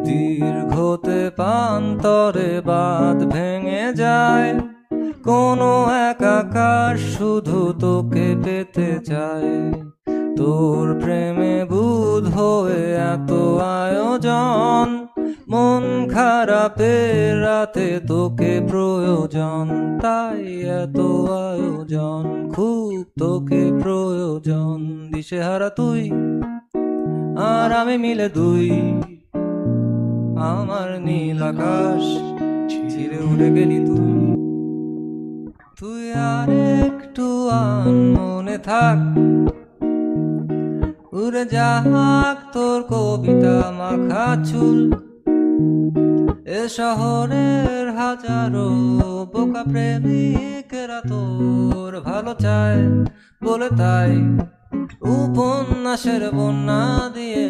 দীর্ঘতে প্রান্তরে বাঁধ ভেঙে যায়, কোনো এক আকাশ শুধু তোকে পেতে চায়। তোর প্রেমে বুধ হয়ে এত আয়োজন, মন খারাপের রাতে তোকে প্রয়োজন, তাই এত আয়োজন, খুব তোকে প্রয়োজন। দিশেহারা তুই আর আমি মিলে দুই, আমার নীল আকাশ ছিঁড়ে উড়ে গেলি তুই। তুই আর একটু মনে থাক, উড়ে যাক তোর কবিতা মাখা চুল। এ শহরের হাজারো বোকা প্রেমিকেরা তোর ভালো চায় বলে, তাই উপন্যাসের বন্যা দিয়ে